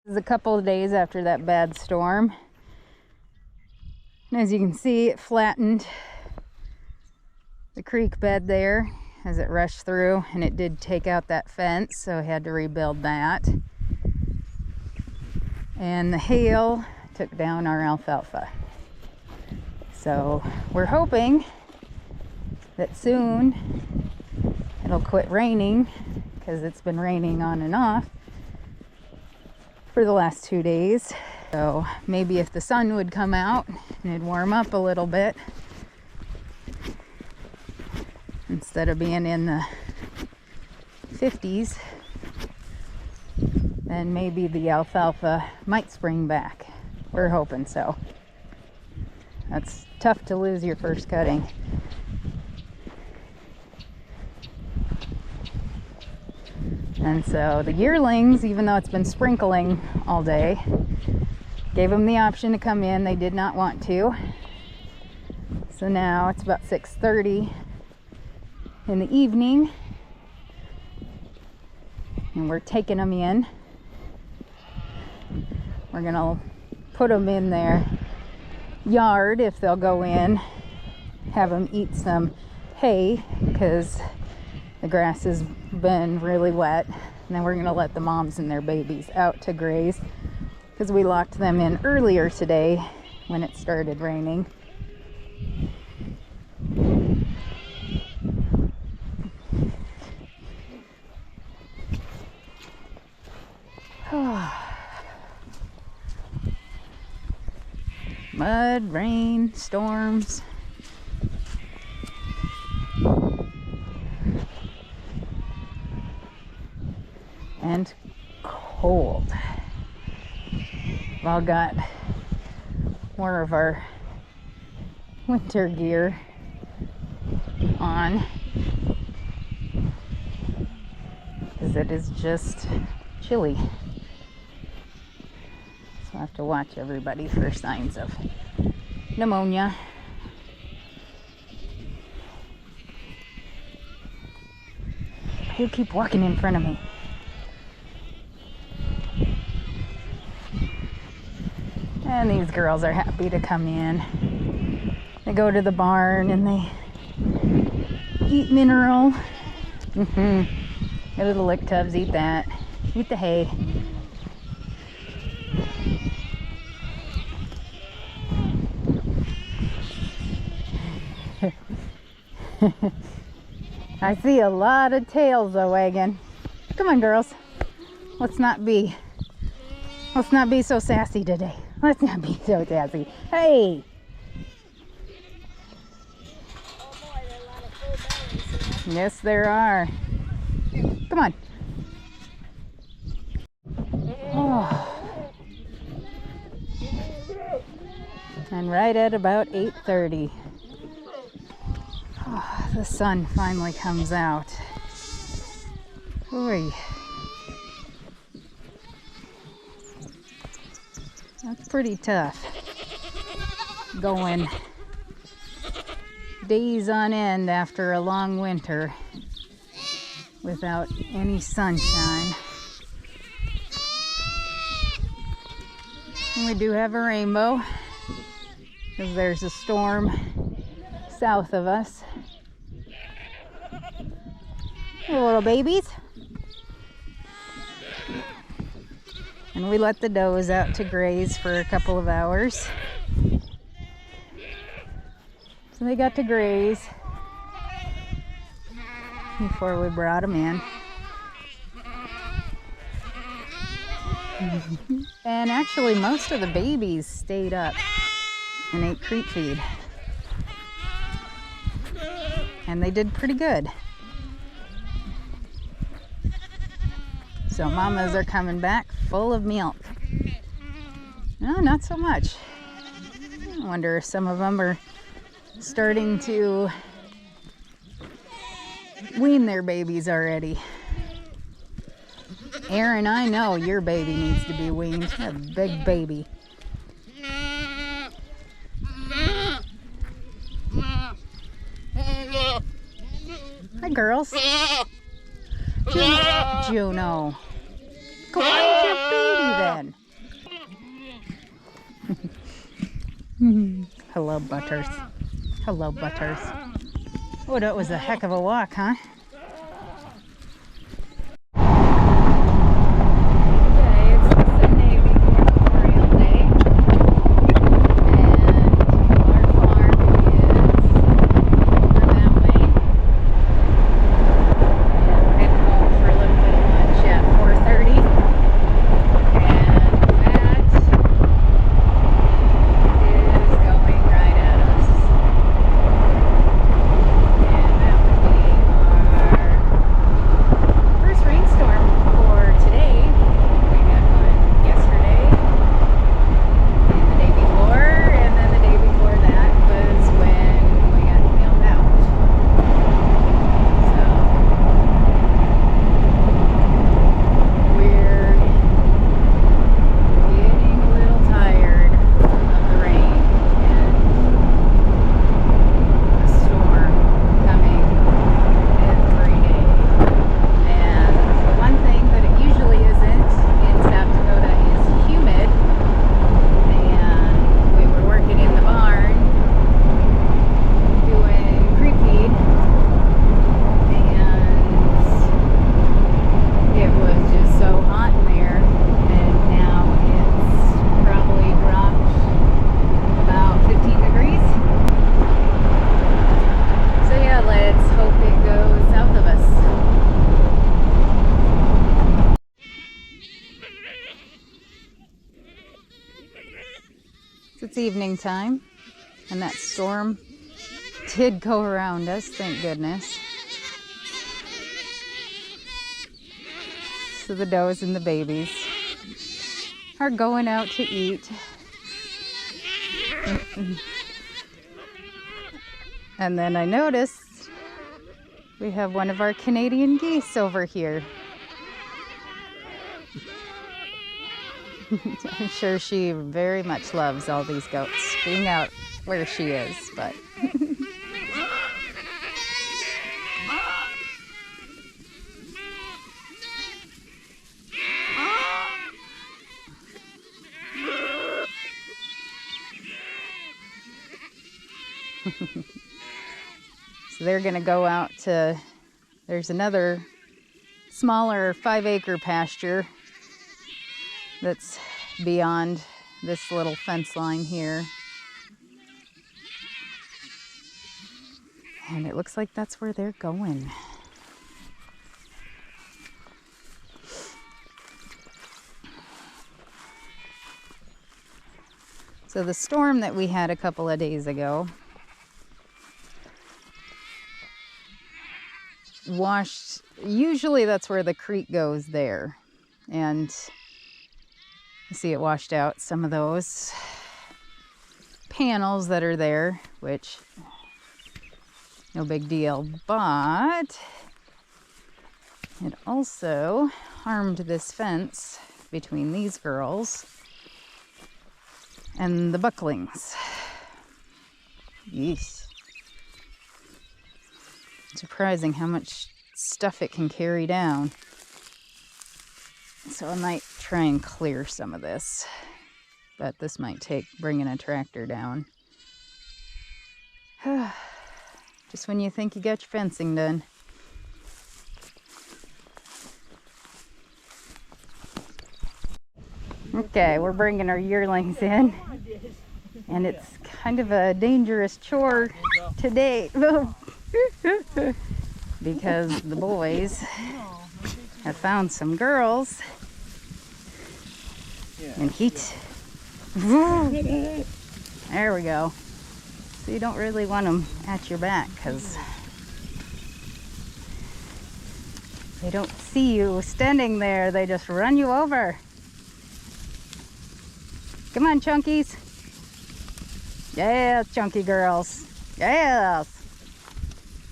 This is a couple of days after that bad storm. And as you can see, it flattened the creek bed there as it rushed through, and it did take out that fence, so I had to rebuild that. And the hail took down our alfalfa. So we're hoping that soon it'll quit raining, because it's been raining on and off for the last 2 days. So maybe if the sun would come out and it'd warm up a little bit, instead of being in the 50s, then maybe the alfalfa might spring back. We're hoping so. That's tough to lose your first cutting. And so the yearlings, even though it's been sprinkling all day, gave them the option to come in. They did not want to. So now it's about 6:30 in the evening, and we're taking them in. We're gonna put them in their yard if they'll go in, have them eat some hay because the grass has been really wet, and then we're gonna let the moms and their babies out to graze because we locked them in earlier today when it started raining. Mud, rain, storms. And cold. We've all got more of our winter gear on because it is just chilly. So I have to watch everybody for signs of pneumonia. You keep walking in front of me. And these girls are happy to come in. They go to the barn and they eat mineral. Go to the lick tubs, eat that. Eat the hay. I see a lot of tails a wagging. Come on, girls. Let's not be so sassy today. Let's not be so sassy. Hey! Oh boy, there are a lot of full bellies. Yes, there are. Come on. Oh. And right at about 8:30, the sun finally comes out. Oy. That's pretty tough. Going days on end after a long winter without any sunshine. And we do have a rainbow because there's a storm south of us. Hey, little babies. And we let the does out to graze for a couple of hours. So they got to graze before we brought them in. And actually most of the babies stayed up and ate creek feed. And they did pretty good. So mamas are coming back full of milk. No, not so much. I wonder if some of them are starting to wean their babies already. Aaron, I know your baby needs to be weaned. You're a big baby. Hi, girls. Juno. Go on, baby then. Hello, Butters. Hello, Butters. Oh, that was a heck of a walk, huh? Okay, it's the Sunday before Memorial Day. And our farm is over that way. And we're heading home for a little bit of lunch at 4:30. And that is going right at us. And that would be our first rainstorm for today. We had one yesterday and the day before, and then the day before that was when we got nailed out. So we're getting a little tired of the rain and the storm coming every day. And the one thing that it usually isn't in South Dakota is humid. And we were working in the barn doing creek feed, and it was just so hot in there. And now it's probably dropped about 15 degrees. So yeah, let's hope it goes south of us. So it's evening time, and that storm did go around us, thank goodness. So the does and the babies are going out to eat. And then I noticed we have one of our Canadian geese over here. I'm sure she very much loves all these goats being out where she is, but so they're gonna go out to, there's another smaller 5-acre pasture that's beyond this little fence line here. And it looks like that's where they're going. So the storm that we had a couple of days ago washed, usually that's where the creek goes there. And you see it washed out some of those panels that are there, which no big deal, but it also harmed this fence between these girls and the bucklings. Yeesh. Surprising how much stuff it can carry down. So I might try and clear some of this, but this might take bringing a tractor down. Just when you think you got your fencing done. Okay, we're bringing our yearlings in, and it's kind of a dangerous chore today because the boys have found some girls in heat. There we go. So you don't really want them at your back because they don't see you standing there. They just run you over. Come on, chunkies. Yes, chunky girls. Yes.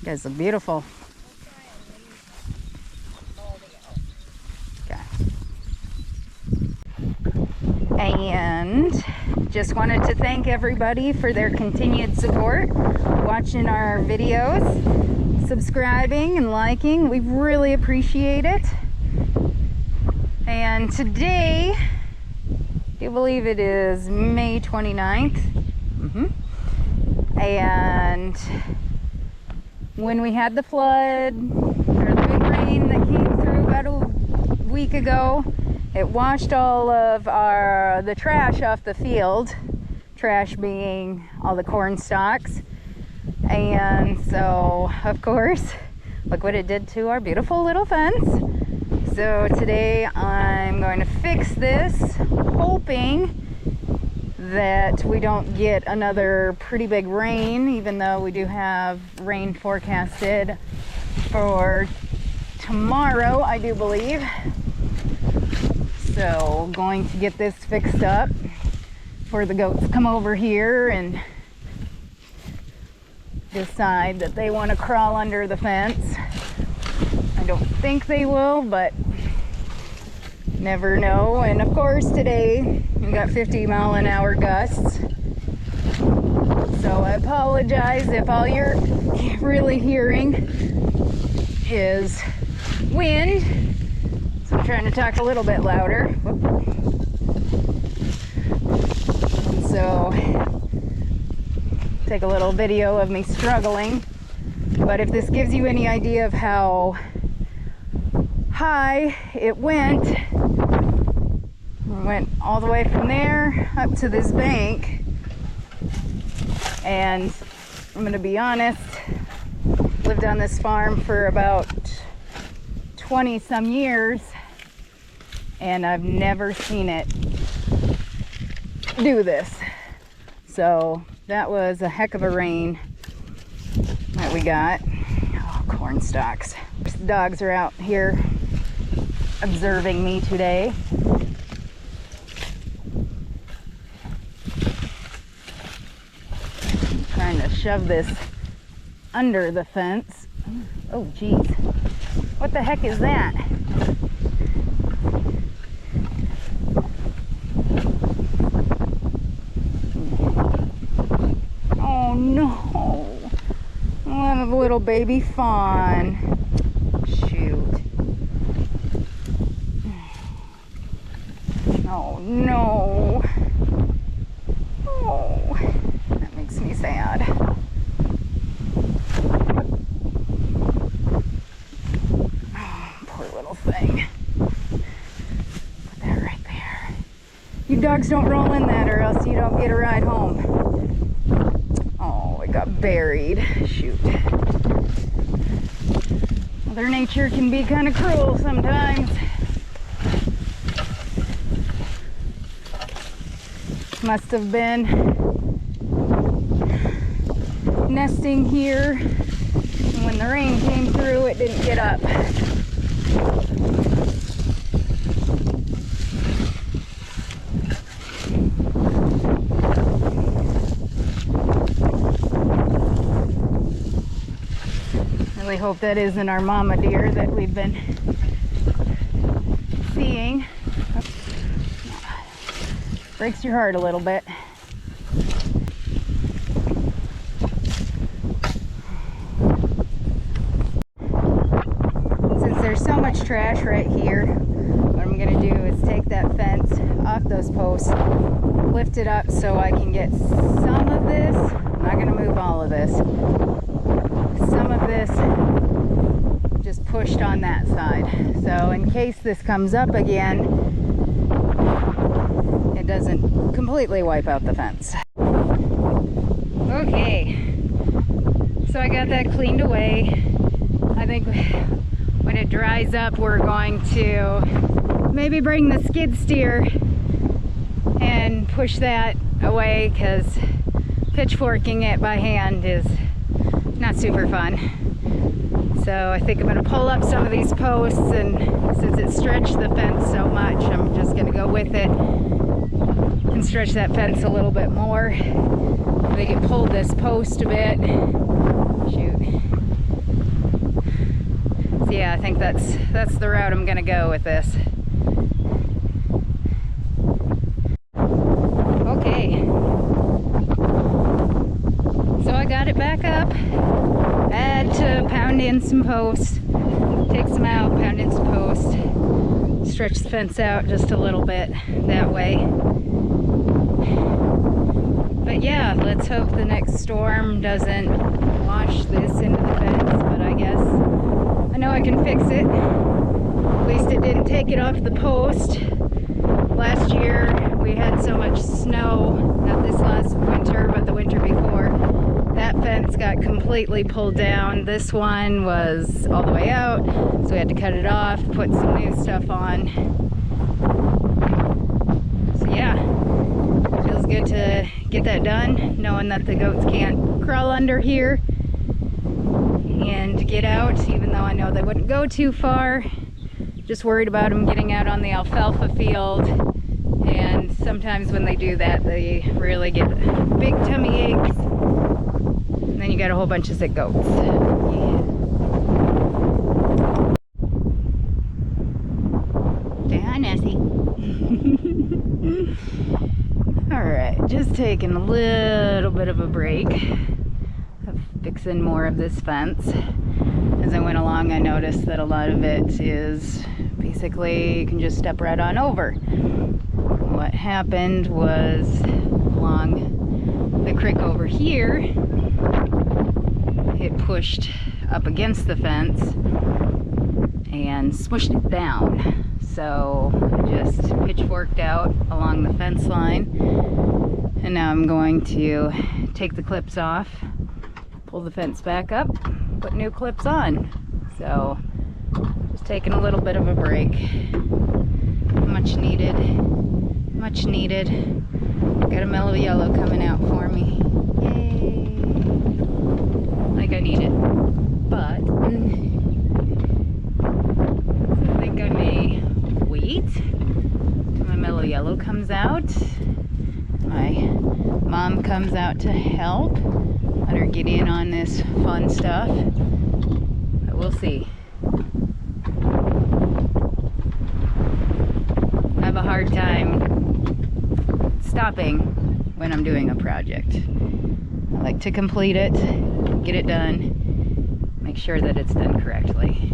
You guys look beautiful. Okay. And just wanted to thank everybody for their continued support, watching our videos, subscribing and liking. We really appreciate it. And today, I do believe it is May 29th. And when we had the flood, or the big rain that came through about a week ago, it washed all of the trash off the field. Trash being all the corn stalks. And so, of course, look what it did to our beautiful little fence. So today I'm going to fix this, hoping that we don't get another pretty big rain, even though we do have rain forecasted for tomorrow, I do believe. So going to get this fixed up before the goats come over here and decide that they want to crawl under the fence. I don't think they will, but never know. And of course today we got 50-mile-an-hour gusts. So I apologize if all you're really hearing is wind. So I'm trying to talk a little bit louder. And so take a little video of me struggling. But if this gives you any idea of how high it went all the way from there up to this bank. And I'm gonna be honest, lived on this farm for about 20 some years and I've never seen it do this. So that was a heck of a rain that we got. Oh, corn stalks. The dogs are out here observing me today. I'm trying to shove this under the fence. Oh geez, what the heck is that? Oh no, what a little baby fawn. Shoot. Oh no. Oh, that makes me sad. Oh, poor little thing. Put that right there. You dogs don't roll in that or else you don't get a ride home. Oh, it got buried. Shoot. Mother Nature can be kind of cruel sometimes. Must have been nesting here, and when the rain came through it didn't get up. Really hope that isn't our mama deer that we've been seeing. Breaks your heart a little bit. Since there's so much trash right here, what I'm gonna do is take that fence off those posts, lift it up so I can get some of this. I'm not gonna move all of this. Some of this just pushed on that side. So in case this comes up again, it doesn't completely wipe out the fence. Okay, so I got that cleaned away. I think when it dries up, we're going to maybe bring the skid steer and push that away, because pitchforking it by hand is not super fun. So I think I'm going to pull up some of these posts, and since it stretched the fence so much, I'm just going to go with it and stretch that fence a little bit more. I think it pulled this post a bit. Shoot. So yeah, I think that's the route I'm going to go with this. Okay. So I got it back up. I had to pound in some posts, take some out, pound in some posts. stretch the fence out just a little bit that way. But yeah, let's hope the next storm doesn't wash this into the fence, but I guess I know I can fix it. At least it didn't take it off the post. Last year we had so much snow, not this last winter, but the winter before, that fence got completely pulled down. This one was all the way out, so we had to cut it off, put some new stuff on. So yeah, feels good to get that done, knowing that the goats can't crawl under here and get out, even though I know they wouldn't go too far. Just worried about them getting out on the alfalfa field, and sometimes when they do that they really get big tummy aches, and then you got a whole bunch of sick goats. Yeah. Say hi, Nessie. Alright, just taking a little bit of a break of fixing more of this fence. As I went along, I noticed that a lot of it is basically you can just step right on over. What happened was along the creek over here, it pushed up against the fence and smushed it down. So I just pitchforked out along the fence line, and now I'm going to take the clips off, pull the fence back up, put new clips on. So just taking a little bit of a break. Much needed, much needed. Got a mellow yellow coming out for me. Yay! Like I need it. But I think I may wait till my mellow yellow comes out. My mom comes out to help. Let her get in on this fun stuff. But we'll see. I have a hard time stopping when I'm doing a project. I like to complete it, get it done, make sure that it's done correctly.